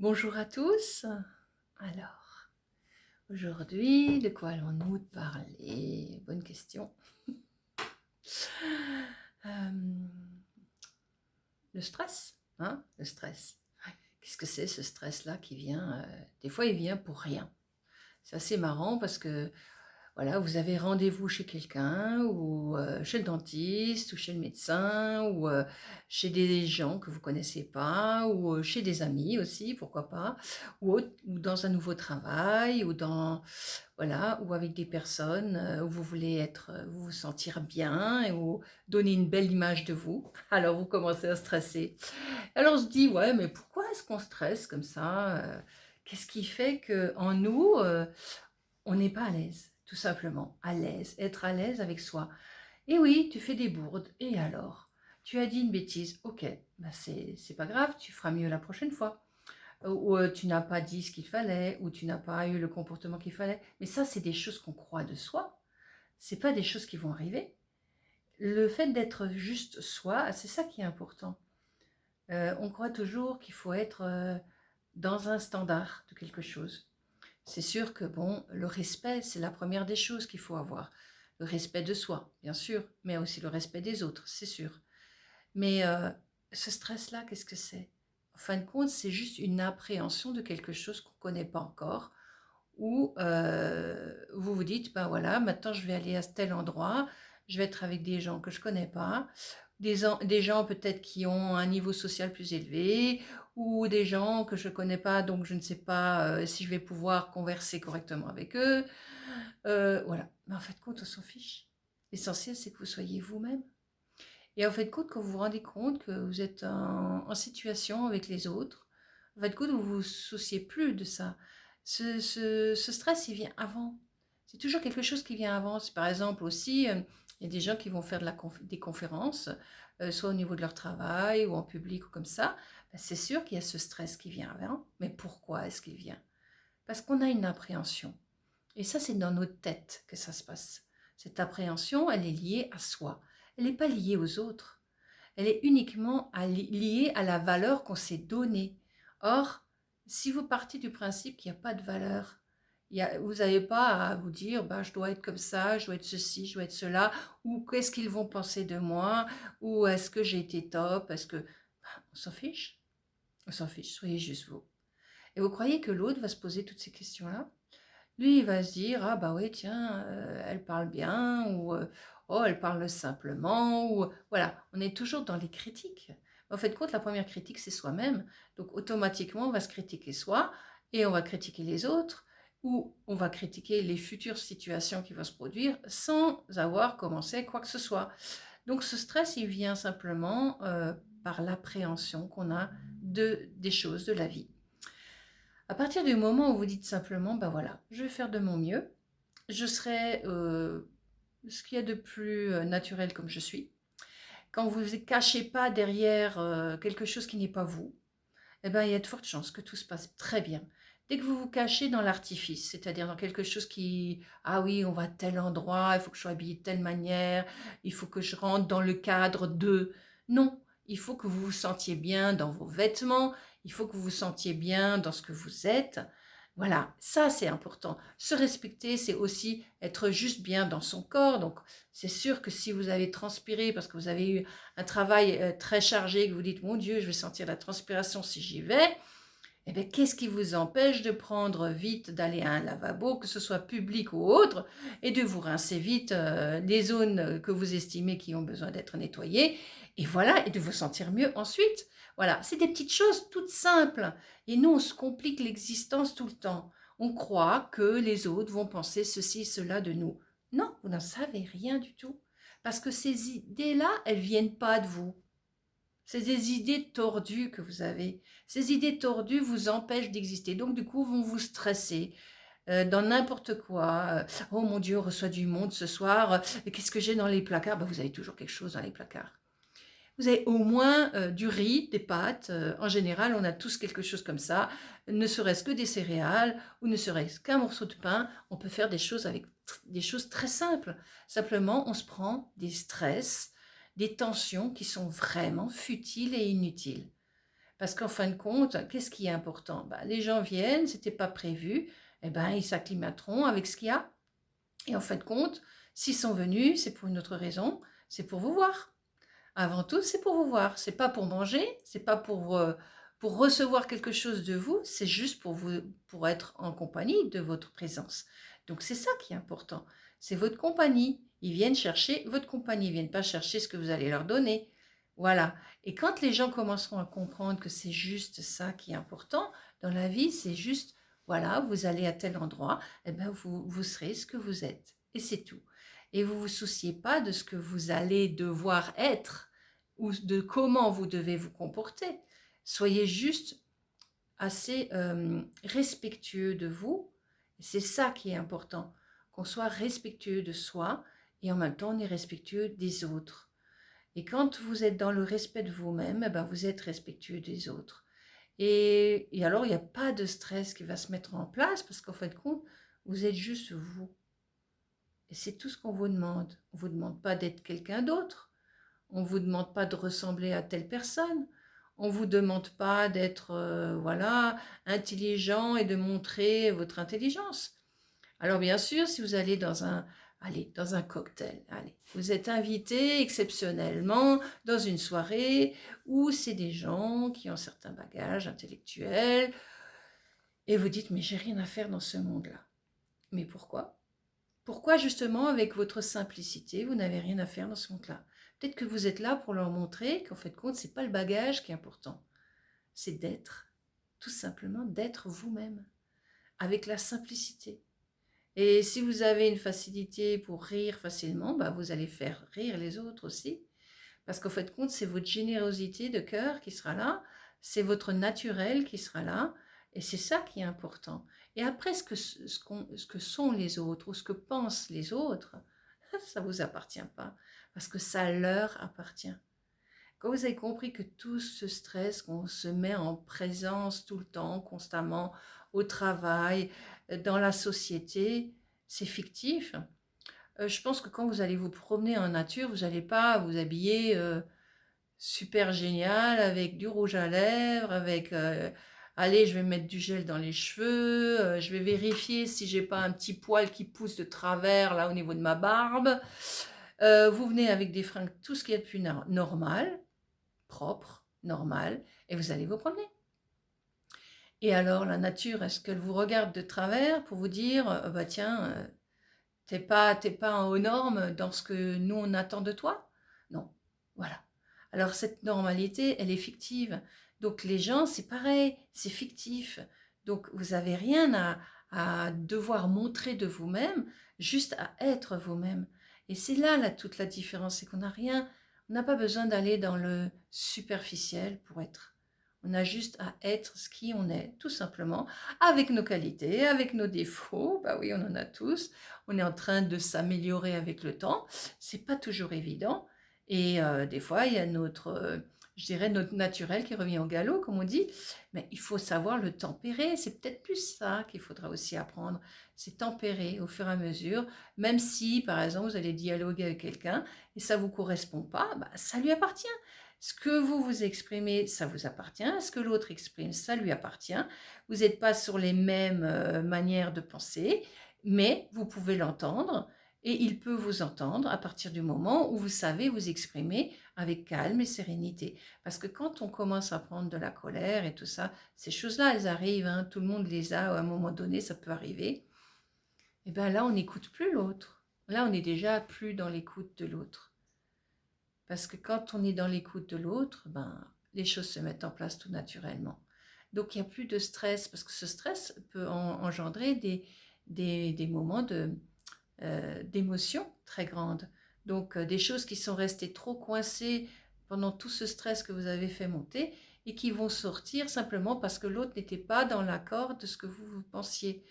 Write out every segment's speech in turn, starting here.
Bonjour à tous. Alors, aujourd'hui, de quoi allons-nous parler? Bonne question. Euh, le stress, hein? Le stress. Ouais. Qu'est-ce que c'est ce stress-là qui vient des fois, il vient pour rien. C'est assez marrant parce que voilà, vous avez rendez-vous chez quelqu'un ou chez le dentiste ou chez le médecin ou chez des gens que vous connaissez pas ou chez des amis aussi, pourquoi pas, ou dans un nouveau travail ou dans voilà, ou avec des personnes où vous voulez être, vous vous sentir bien et ou donner une belle image de vous. Alors vous commencez à stresser. Alors on se dit ouais, mais pourquoi est-ce qu'on stresse comme ça Qu'est-ce qui fait que en nous on n'est pas à l'aise, tout simplement, à l'aise, être à l'aise avec soi. Et oui, tu fais des bourdes, et alors? Tu as dit une bêtise, ok, bah c'est pas grave, tu feras mieux la prochaine fois. Ou tu n'as pas dit ce qu'il fallait, ou tu n'as pas eu le comportement qu'il fallait. Mais ça, c'est des choses qu'on croit de soi. C'est pas des choses qui vont arriver. Le fait d'être juste soi, c'est ça qui est important. On croit toujours qu'il faut être dans un standard de quelque chose. C'est sûr que bon, le respect, c'est la première des choses qu'il faut avoir. Le respect de soi, bien sûr, mais aussi le respect des autres, c'est sûr. Mais ce stress-là, qu'est-ce que c'est? En fin de compte, c'est juste une appréhension de quelque chose qu'on ne connaît pas encore, où vous vous dites, ben voilà, maintenant je vais aller à tel endroit, je vais être avec des gens que je ne connais pas, des gens peut-être qui ont un niveau social plus élevé, ou des gens que je ne connais pas, donc je ne sais pas si je vais pouvoir converser correctement avec eux. Voilà. Mais en fait, compte, on s'en fiche. L'essentiel, c'est que vous soyez vous-même. Et en fait, compte, quand vous vous rendez compte que vous êtes en situation avec les autres, en fait, compte, vous ne vous souciez plus de ça. Ce stress, il vient avant. C'est toujours quelque chose qui vient avant. Par exemple aussi, il y a des gens qui vont faire des conférences, soit au niveau de leur travail ou en public ou comme ça. Ben, c'est sûr qu'il y a ce stress qui vient avant. Mais pourquoi est-ce qu'il vient? Parce qu'on a une appréhension. Et ça, c'est dans notre tête que ça se passe. Cette appréhension, elle est liée à soi. Elle n'est pas liée aux autres. Elle est uniquement liée à la valeur qu'on s'est donnée. Or, si vous partez du principe qu'il n'y a pas de valeur, vous n'avez pas à vous dire bah, je dois être comme ça, je dois être ceci, je dois être cela, ou qu'est-ce qu'ils vont penser de moi, ou est-ce que j'ai été top, est-ce que. Bah, on s'en fiche. On s'en fiche, soyez juste vous. Et vous croyez que l'autre va se poser toutes ces questions-là? Lui, il va se dire, ah bah oui, tiens, elle parle bien, ou oh, elle parle simplement, ou voilà, on est toujours dans les critiques. En fait, compte, la première critique, c'est soi-même. Donc, automatiquement, on va se critiquer soi, et on va critiquer les autres, ou on va critiquer les futures situations qui vont se produire sans avoir commencé quoi que ce soit. Donc, ce stress, il vient simplement par l'appréhension qu'on a des choses de la vie. À partir du moment où vous dites simplement, ben voilà, je vais faire de mon mieux, je serai ce qu'il y a de plus naturel comme je suis. Quand vous ne vous cachez pas derrière quelque chose qui n'est pas vous, eh ben, il y a de fortes chances que tout se passe très bien. Dès que vous vous cachez dans l'artifice, c'est-à-dire dans quelque chose qui, ah oui, on va à tel endroit, il faut que je sois habillée de telle manière, il faut que je rentre dans le cadre de... Non, il faut que vous vous sentiez bien dans vos vêtements, il faut que vous vous sentiez bien dans ce que vous êtes. Voilà, ça c'est important. Se respecter, c'est aussi être juste bien dans son corps. Donc, c'est sûr que si vous avez transpiré parce que vous avez eu un travail très chargé, que vous dites, mon Dieu, je vais sentir la transpiration si j'y vais, eh bien, qu'est-ce qui vous empêche de prendre vite, d'aller à un lavabo, que ce soit public ou autre, et de vous rincer vite les zones que vous estimez qui ont besoin d'être nettoyées, et voilà, et de vous sentir mieux ensuite. Voilà, c'est des petites choses toutes simples. Et nous, on se complique l'existence tout le temps. On croit que les autres vont penser ceci, cela de nous. Non, vous n'en savez rien du tout. Parce que ces idées-là, elles viennent pas de vous. C'est des idées tordues que vous avez. Ces idées tordues vous empêchent d'exister. Donc, du coup, vont vous stresser dans n'importe quoi. Oh mon Dieu, on reçoit du monde ce soir. Qu'est-ce que j'ai dans les placards? Ben, vous avez toujours quelque chose dans les placards. Vous avez au moins du riz, des pâtes. En général, on a tous quelque chose comme ça. Ne serait-ce que des céréales ou ne serait-ce qu'un morceau de pain. On peut faire des choses avec des choses très simples. Simplement, on se prend des stress, des tensions qui sont vraiment futiles et inutiles. Parce qu'en fin de compte, qu'est-ce qui est important? Les gens viennent, c'était pas prévu, eh ben, ils s'acclimateront avec ce qu'il y a. Et en fin de compte, s'ils sont venus, c'est pour une autre raison, c'est pour vous voir. Avant tout, c'est pour vous voir. C'est pas pour manger, c'est pas pour recevoir quelque chose de vous, c'est juste pour vous, pour être en compagnie de votre présence. Donc c'est ça qui est important. C'est votre compagnie. Ils viennent chercher votre compagnie, ils viennent pas chercher ce que vous allez leur donner. Voilà. Et quand les gens commenceront à comprendre que c'est juste ça qui est important dans la vie, c'est juste, voilà, vous allez à tel endroit, eh ben vous serez ce que vous êtes. Et c'est tout. Et vous vous souciez pas de ce que vous allez devoir être ou de comment vous devez vous comporter. Soyez juste assez respectueux de vous. C'est ça qui est important, qu'on soit respectueux de soi et en même temps on est respectueux des autres. Et quand vous êtes dans le respect de vous-même, eh ben vous êtes respectueux des autres. Et alors, il n'y a pas de stress qui va se mettre en place parce qu'en fin de compte, vous êtes juste vous. Et c'est tout ce qu'on vous demande. On ne vous demande pas d'être quelqu'un d'autre. On ne vous demande pas de ressembler à telle personne. On ne vous demande pas d'être voilà, intelligent et de montrer votre intelligence. Alors bien sûr, si vous allez dans un cocktail, allez, vous êtes invité exceptionnellement dans une soirée où c'est des gens qui ont certains bagages intellectuels et vous dites mais j'ai rien à faire dans ce monde-là. Mais pourquoi? Pourquoi justement avec votre simplicité, vous n'avez rien à faire dans ce monde-là? Peut-être que vous êtes là pour leur montrer qu'en fait compte, c'est pas le bagage qui est important, c'est d'être, tout simplement d'être vous-même, avec la simplicité. Et si vous avez une facilité pour rire facilement, vous allez faire rire les autres aussi. Parce qu'en fait compte, c'est votre générosité de cœur qui sera là, c'est votre naturel qui sera là, et c'est ça qui est important. Et après, ce que sont les autres ou ce que pensent les autres, ça ne vous appartient pas, parce que ça leur appartient. Quand vous avez compris que tout ce stress qu'on se met en présence tout le temps, constamment, au travail, dans la société, c'est fictif. Je pense que quand vous allez vous promener en nature, vous n'allez pas vous habiller super génial avec du rouge à lèvres, avec allez, je vais mettre du gel dans les cheveux, je vais vérifier si j'ai pas un petit poil qui pousse de travers là au niveau de ma barbe. Vous venez avec des fringues, tout ce qui est de plus normal, propre, normal, et vous allez vous promener. Et alors la nature, est-ce qu'elle vous regarde de travers pour vous dire bah tiens, t'es pas aux normes dans ce que nous on attend de toi? Non, voilà. Alors cette normalité, elle est fictive. Donc les gens, c'est pareil, c'est fictif. Donc vous n'avez rien à devoir montrer de vous-même, juste à être vous-même. Et c'est là toute la différence, c'est qu'on n'a rien, on n'a pas besoin d'aller dans le superficiel pour être. On a juste à être ce qui on est, tout simplement, avec nos qualités, avec nos défauts. Bah oui, on en a tous. On est en train de s'améliorer avec le temps. C'est pas toujours évident. Et des fois, il y a je dirais, notre naturel qui revient au galop, comme on dit. Mais il faut savoir le tempérer. C'est peut-être plus ça qu'il faudra aussi apprendre. C'est tempérer au fur et à mesure. Même si, par exemple, vous allez dialoguer avec quelqu'un et ça ne vous correspond pas, ça lui appartient. Ce que vous exprimez, ça vous appartient. Ce que l'autre exprime, ça lui appartient. Vous n'êtes pas sur les mêmes manières de penser, mais vous pouvez l'entendre et il peut vous entendre à partir du moment où vous savez vous exprimer avec calme et sérénité. Parce que quand on commence à prendre de la colère et tout ça, ces choses-là, elles arrivent, hein, tout le monde les a, à un moment donné, ça peut arriver. Et bien là, on n'écoute plus l'autre. Là, on n'est déjà plus dans l'écoute de l'autre. Parce que quand on est dans l'écoute de l'autre, les choses se mettent en place tout naturellement. Donc il n'y a plus de stress, parce que ce stress peut engendrer des moments d'émotions très grandes. Donc des choses qui sont restées trop coincées pendant tout ce stress que vous avez fait monter et qui vont sortir simplement parce que l'autre n'était pas dans l'accord de ce que vous pensiez.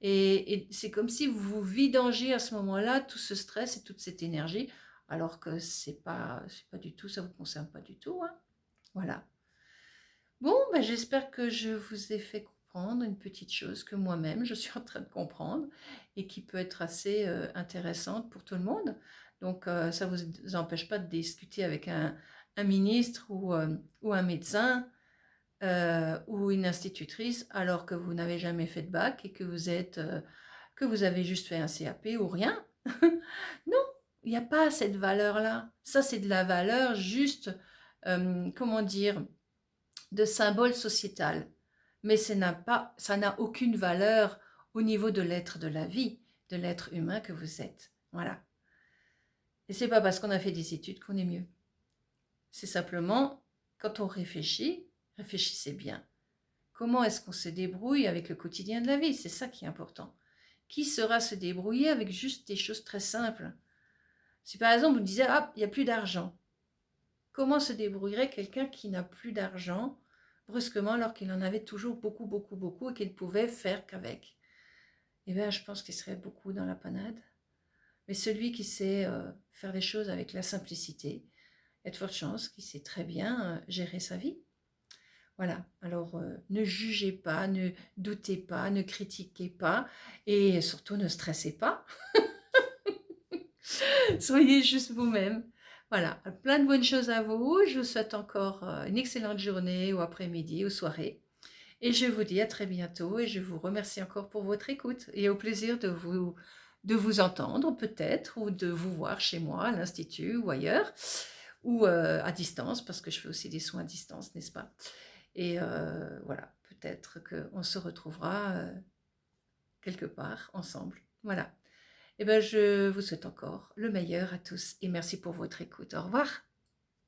Et c'est comme si vous vous vidangez à ce moment-là tout ce stress et toute cette énergie, alors que c'est pas du tout, ça vous concerne pas du tout, hein. Voilà. Bon, j'espère que je vous ai fait comprendre une petite chose que moi-même je suis en train de comprendre et qui peut être assez intéressante pour tout le monde. Donc ça ne vous empêche pas de discuter avec un ministre ou un médecin ou une institutrice alors que vous n'avez jamais fait de bac et que vous avez juste fait un CAP ou rien. Non, il n'y a pas cette valeur-là. Ça, c'est de la valeur juste, comment dire, de symbole sociétal. Mais ça n'a aucune valeur au niveau de l'être de la vie, de l'être humain que vous êtes. Voilà. Et c'est pas parce qu'on a fait des études qu'on est mieux. C'est simplement, quand on réfléchit, réfléchissez bien. Comment est-ce qu'on se débrouille avec le quotidien de la vie? C'est ça qui est important. Qui saura se débrouiller avec juste des choses très simples? Si par exemple vous disiez, ah, il n'y a plus d'argent, comment se débrouillerait quelqu'un qui n'a plus d'argent brusquement alors qu'il en avait toujours beaucoup, beaucoup, beaucoup et qu'il ne pouvait faire qu'avec? Eh bien, je pense qu'il serait beaucoup dans la panade. Mais celui qui sait faire les choses avec la simplicité, il y a de fortes chances qu'il sait très bien gérer sa vie. Voilà, alors ne jugez pas, ne doutez pas, ne critiquez pas et surtout ne stressez pas. Soyez juste vous-même. Voilà, plein de bonnes choses à vous. Je vous souhaite encore une excellente journée ou après-midi ou soirée. Et je vous dis à très bientôt et je vous remercie encore pour votre écoute et au plaisir de vous entendre peut-être ou de vous voir chez moi à l'Institut ou ailleurs ou à distance parce que je fais aussi des soins à distance, n'est-ce pas? Et voilà, peut-être qu'on se retrouvera quelque part ensemble. Voilà. Et bien, je vous souhaite encore le meilleur à tous et merci pour votre écoute. Au revoir.